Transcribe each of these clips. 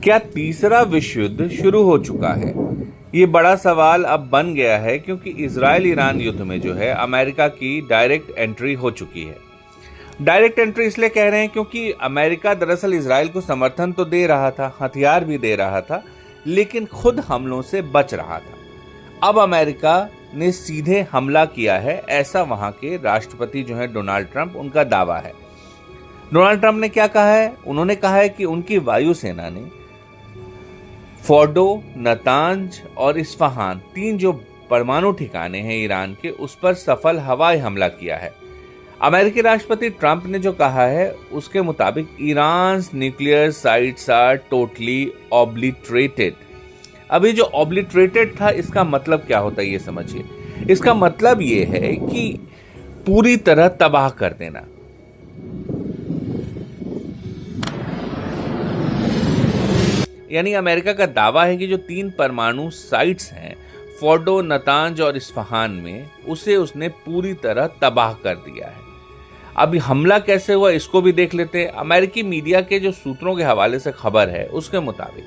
क्या तीसरा विश्व युद्ध शुरू हो चुका है? ये बड़ा सवाल अब बन गया है क्योंकि इजराइल ईरान युद्ध में जो है अमेरिका की डायरेक्ट एंट्री हो चुकी है। डायरेक्ट एंट्री इसलिए कह रहे हैं क्योंकि अमेरिका दरअसल इजराइल को समर्थन तो दे रहा था, हथियार भी दे रहा था, लेकिन खुद हमलों से बच रहा था। अब अमेरिका ने सीधे हमला किया है, ऐसा वहां के राष्ट्रपति जो है डोनाल्ड ट्रंप, उनका दावा है। डोनाल्ड ट्रंप ने क्या कहा है? उन्होंने कहा है कि उनकी वायुसेना ने फोर्डो, नतांज और इस्फहान, 3 जो परमाणु ठिकाने हैं ईरान के, उस पर सफल हवाई हमला किया है। अमेरिकी राष्ट्रपति ट्रंप ने जो कहा है उसके मुताबिक Iran nuclear sites are totally obliterated. अभी जो ऑब्लिटरेटेड था, इसका मतलब क्या होता है ये समझिए। इसका मतलब ये है कि पूरी तरह तबाह कर देना। यानी अमेरिका का दावा है कि जो 3 परमाणु साइट्स हैं फोर्डो, नतांज और इस्फहान में, उसे उसने पूरी तरह तबाह कर दिया है। अभी हमला कैसे हुआ इसको भी देख लेते हैं। अमेरिकी मीडिया के जो सूत्रों के हवाले से खबर है उसके मुताबिक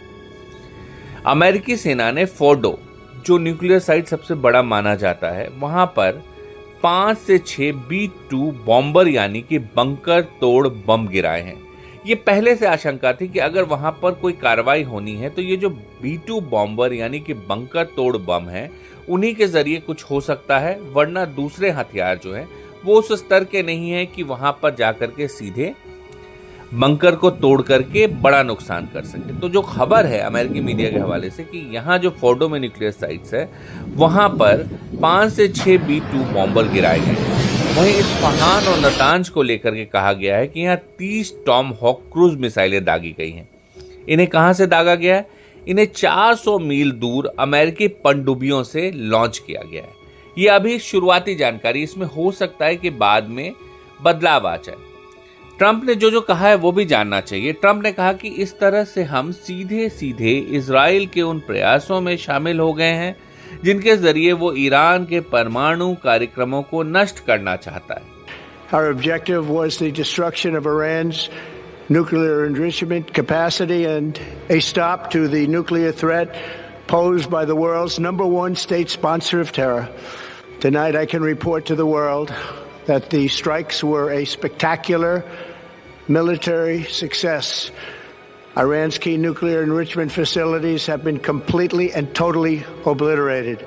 अमेरिकी सेना ने फोर्डो, जो न्यूक्लियर साइट सबसे बड़ा माना जाता है, वहां पर 5 से 6 B-2 बॉम्बर यानी कि बंकर तोड़ बम गिराए हैं। ये पहले से आशंका थी कि अगर वहां पर कोई कार्रवाई होनी है तो ये जो B-2 बॉम्बर यानी कि बंकर तोड़ बम है, उन्हीं के जरिए कुछ हो सकता है, वरना दूसरे हथियार जो है वो उस स्तर के नहीं है कि वहां पर जाकर के सीधे बंकर को तोड़ करके बड़ा नुकसान कर सके। तो जो खबर है अमेरिकी मीडिया के हवाले से कि यहाँ जो फोर्डो में न्यूक्लियर साइट्स है वहां पर 5 से 6 B-2 बॉम्बर गिराए गए हैं। वहीं इस्फहान और नतांज को लेकर के कहा गया है कि यहाँ 30 टॉम हॉक क्रूज मिसाइलें दागी गई हैं। इन्हें कहां से दागा गया है? इन्हें 400 मील दूर अमेरिकी पनडुब्बियों से लॉन्च किया गया है। ये अभी शुरुआती जानकारी, इसमें हो सकता है कि बाद में बदलाव आ जाए। ट्रंप ने जो कहा है वो भी जानना चाहिए। ट्रंप ने कहा कि इस तरह से हम सीधे सीधे इजराइल के उन प्रयासों में शामिल हो गए हैं जिनके जरिए वो ईरान के परमाणु कार्यक्रमों को नष्ट करना चाहता है। Our objective was the destruction of Iran's nuclear enrichment capacity and a stop to the nuclear threat posed by the world's #1 state sponsor of terror. Tonight I can report to the world that the strikes were a spectacular military success. Iran's key nuclear enrichment facilities have been completely and totally obliterated.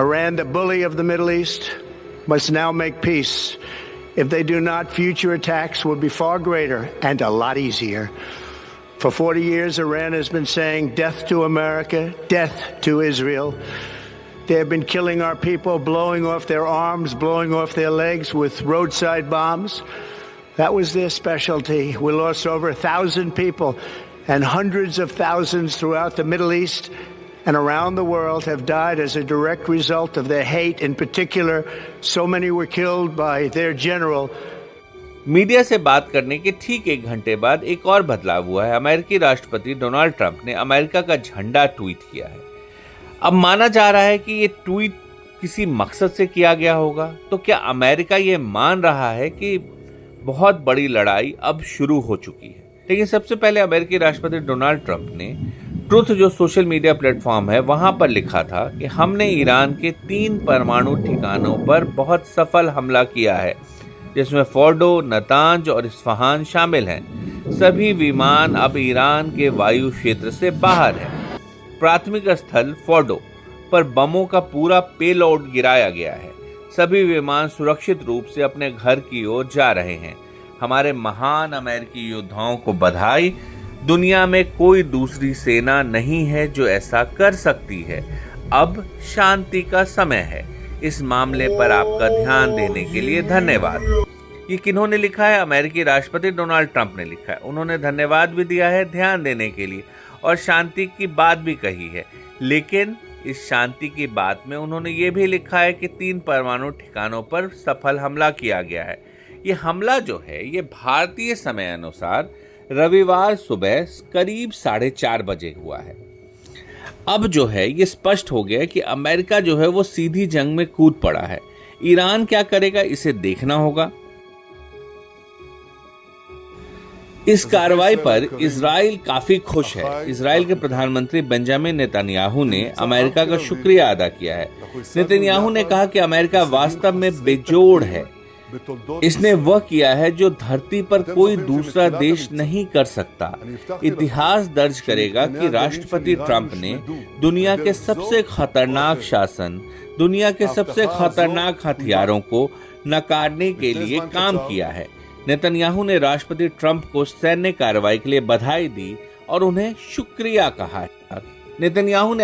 Iran, the bully of the Middle East, must now make peace. If they do not, future attacks will be far greater and a lot easier. For 40 years, Iran has been saying death to America, death to Israel. They have been killing our people, blowing off their arms, blowing off their legs with roadside bombs. That was their specialty. We lost over 1,000 people, and hundreds of thousands throughout the Middle East and around the world have died as a direct result of their hate. In particular, so many were killed by their general. Media से बात करने के ठीक 1 घंटे बाद एक और बदलाव हुआ है। अमेरिकी राष्ट्रपति डोनाल्ड ट्रंप ने अमेरिका का झंडा ट्वीट किया है। अब माना जा रहा है कि ये ट्वीट किसी मकसद से किया गया होगा। तो क्या अमेरिका ये मान रहा है कि बहुत बड़ी लड़ाई अब शुरू हो चुकी है? लेकिन सबसे पहले अमेरिकी राष्ट्रपति डोनाल्ड ट्रंप ने ट्रुथ, जो सोशल मीडिया प्लेटफॉर्म है, वहां पर लिखा था कि हमने ईरान के 3 परमाणु ठिकानों पर बहुत सफल हमला किया है, जिसमें फोर्डो, नतांज और इस्फहान शामिल हैं। सभी विमान अब ईरान के वायु क्षेत्र से बाहर हैं। प्राथमिक स्थल फोर्डो पर बमों का पूरा पेलोड गिराया गया है। सभी विमान सुरक्षित रूप से अपने घर की ओर जा रहे हैं। हमारे महान अमेरिकी योद्धाओं को बधाई। दुनिया में कोई दूसरी सेना नहीं है जो ऐसा कर सकती है। अब शांति का समय है। इस मामले पर आपका ध्यान देने के लिए धन्यवाद। ये किन्होंने लिखा है? अमेरिकी राष्ट्रपति डोनाल्ड ट्रंप ने लिखा है। उन्होंने धन्यवाद भी दिया है ध्यान देने के लिए और शांति की बात भी कही है। लेकिन इस शांति की बात में उन्होंने ये भी लिखा है कि 3 परमाणु ठिकानों पर सफल हमला किया गया है। ये हमला जो है ये भारतीय समय अनुसार रविवार सुबह करीब 4:30 बजे हुआ है। अब जो है ये स्पष्ट हो गया कि अमेरिका जो है वो सीधी जंग में कूद पड़ा है। ईरान क्या करेगा इसे देखना होगा। इस कार्रवाई पर इजराइल काफी खुश है। इजराइल के प्रधानमंत्री बेंजामिन नेतन्याहू ने अमेरिका का शुक्रिया अदा किया है। नेतन्याहू ने कहा कि अमेरिका वास्तव में बेजोड़ है। इसने वह किया है जो धरती पर कोई दूसरा देश नहीं कर सकता। इतिहास दर्ज करेगा कि राष्ट्रपति ट्रंप ने दुनिया के सबसे खतरनाक शासन, दुनिया के सबसे खतरनाक हथियारों को नकारने के लिए काम किया है। नेतन्याहू ने राष्ट्रपति ट्रंप को सैन्य कार्रवाई के लिए बधाई दी और उन्हें शुक्रिया कहा है। नेतन्याहू ने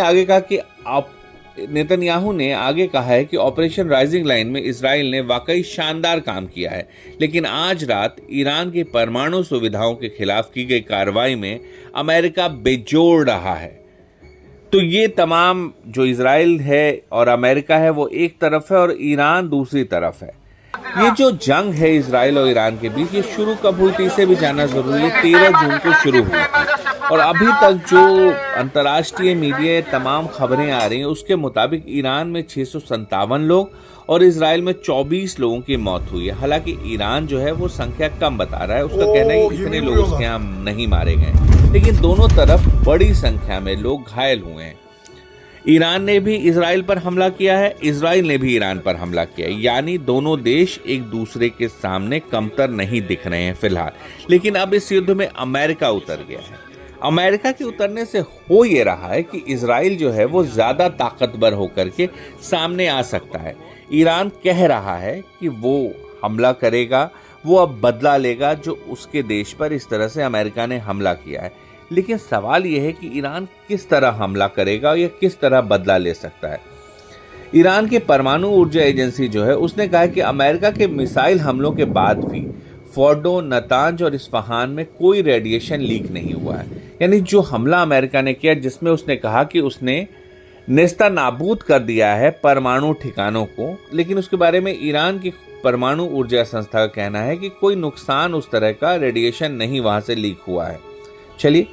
आगे कहा है कि ऑपरेशन राइजिंग लाइन में इजराइल ने वाकई शानदार काम किया है, लेकिन आज रात ईरान की परमाणु सुविधाओं के खिलाफ की गई कार्रवाई में अमेरिका बेजोड़ रहा है। तो ये तमाम जो इजराइल है और अमेरिका है वो एक तरफ है और ईरान दूसरी तरफ है। ये जो जंग है इजराइल और ईरान के बीच, ये शुरू कब हुई थी इसे भी जानना जरूरी है। 13 जून को शुरू हुई थी और अभी तक जो अंतर्राष्ट्रीय मीडिया तमाम खबरें आ रही हैं उसके मुताबिक ईरान में 657 लोग और इजराइल में 24 लोगों की मौत हुई है। हालांकि ईरान जो है वो संख्या कम बता रहा है, उसका कहना है कि इतने लोग उसके यहाँ नहीं मारे गए, लेकिन दोनों तरफ बड़ी संख्या में लोग घायल हुए हैं। ईरान ने भी इजराइल पर हमला किया है, इजराइल ने भी ईरान पर हमला किया है, यानी दोनों देश एक दूसरे के सामने कमतर नहीं दिख रहे हैं फिलहाल। लेकिन अब इस युद्ध में अमेरिका उतर गया है। अमेरिका के उतरने से हो ये रहा है कि इजराइल जो है वो ज्यादा ताकतवर होकर के सामने आ सकता है। ईरान कह रहा है कि वो हमला करेगा, वो अब बदला लेगा जो उसके देश पर इस तरह से अमेरिका ने हमला किया है। लेकिन सवाल यह है कि ईरान किस तरह हमला करेगा या किस तरह बदला ले सकता है। ईरान के परमाणु ऊर्जा एजेंसी जो है उसने कहा कि अमेरिका के मिसाइल हमलों के बाद भी फोर्डो, नतांज और इस्फहान में कोई रेडिएशन लीक नहीं हुआ है। यानी जो हमला अमेरिका ने किया जिसमें उसने कहा कि उसने नेस्तनाबूद कर दिया है परमाणु ठिकानों को, लेकिन उसके बारे में ईरान की परमाणु ऊर्जा संस्था का कहना है कि कोई नुकसान उस तरह का रेडिएशन नहीं वहां से लीक हुआ है। चलिए,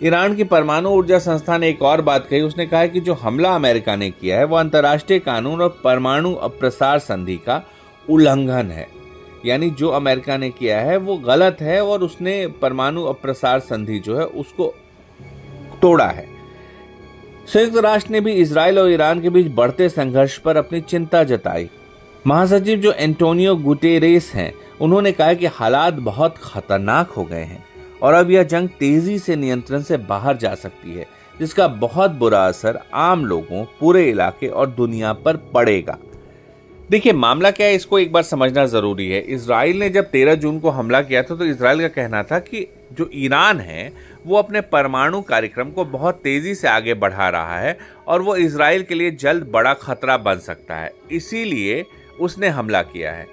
ईरान की परमाणु ऊर्जा संस्था ने एक और बात कही। उसने कहा कि जो हमला अमेरिका ने किया है वो अंतर्राष्ट्रीय कानून और परमाणु अप्रसार संधि का उल्लंघन है। यानी जो अमेरिका ने किया है वो गलत है और उसने परमाणु अप्रसार संधि जो है उसको तोड़ा है। संयुक्त राष्ट्र ने भी इजराइल और ईरान के बीच बढ़ते संघर्ष पर अपनी चिंता जताई। महासचिव जो एंटोनियो गुटेरेस हैं, उन्होंने कहा कि हालात बहुत खतरनाक हो गए हैं और अब यह जंग तेजी से नियंत्रण से बाहर जा सकती है, जिसका बहुत बुरा असर आम लोगों, पूरे इलाके और दुनिया पर पड़ेगा। देखिए, मामला क्या है इसको एक बार समझना जरूरी है। इजराइल ने जब 13 जून को हमला किया था तो इजराइल का कहना था कि जो ईरान है वो अपने परमाणु कार्यक्रम को बहुत तेजी से आगे बढ़ा रहा है और वो इजराइल के लिए जल्द बड़ा खतरा बन सकता है, इसीलिए उसने हमला किया है।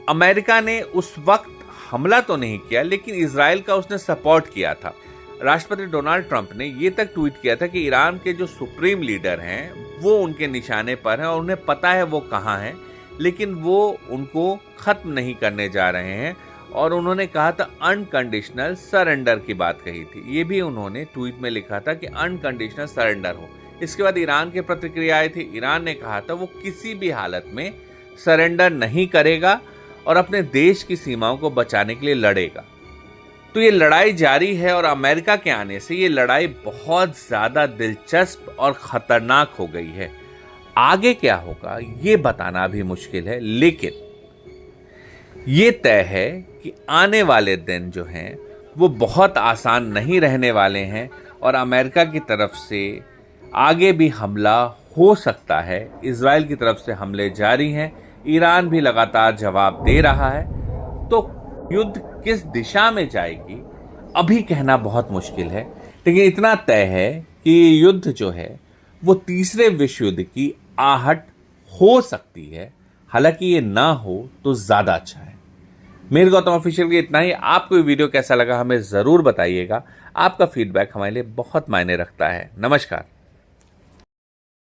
अमेरिका ने उस वक्त हमला तो नहीं किया, लेकिन इजराइल का उसने सपोर्ट किया था। राष्ट्रपति डोनाल्ड ट्रंप ने ये तक ट्वीट किया था कि ईरान के जो सुप्रीम लीडर हैं वो उनके निशाने पर हैं और उन्हें पता है वो कहाँ हैं, लेकिन वो उनको खत्म नहीं करने जा रहे हैं। और उन्होंने कहा था अनकंडीशनल सरेंडर की बात कही थी। ये भी उन्होंने ट्वीट में लिखा था कि अनकंडीशनल सरेंडर हो। इसके बाद ईरान की प्रतिक्रिया आई थी। ईरान ने कहा था वो किसी भी हालत में सरेंडर नहीं करेगा और अपने देश की सीमाओं को बचाने के लिए लड़ेगा। तो ये लड़ाई जारी है और अमेरिका के आने से ये लड़ाई बहुत ज्यादा दिलचस्प और खतरनाक हो गई है। आगे क्या होगा ये बताना भी मुश्किल है, लेकिन ये तय है कि आने वाले दिन जो हैं वो बहुत आसान नहीं रहने वाले हैं और अमेरिका की तरफ से आगे भी हमला हो सकता है। इजराइल की तरफ से हमले जारी हैं, ईरान भी लगातार जवाब दे रहा है। तो युद्ध किस दिशा में जाएगी अभी कहना बहुत मुश्किल है, लेकिन इतना तय है कि ये युद्ध जो है वो तीसरे विश्व युद्ध की आहट हो सकती है। हालांकि ये ना हो तो ज्यादा अच्छा है। मेरे गौतम ऑफिशियल के इतना ही। आपको ये वीडियो कैसा लगा हमें जरूर बताइएगा। आपका फीडबैक हमारे लिए बहुत मायने रखता है। नमस्कार।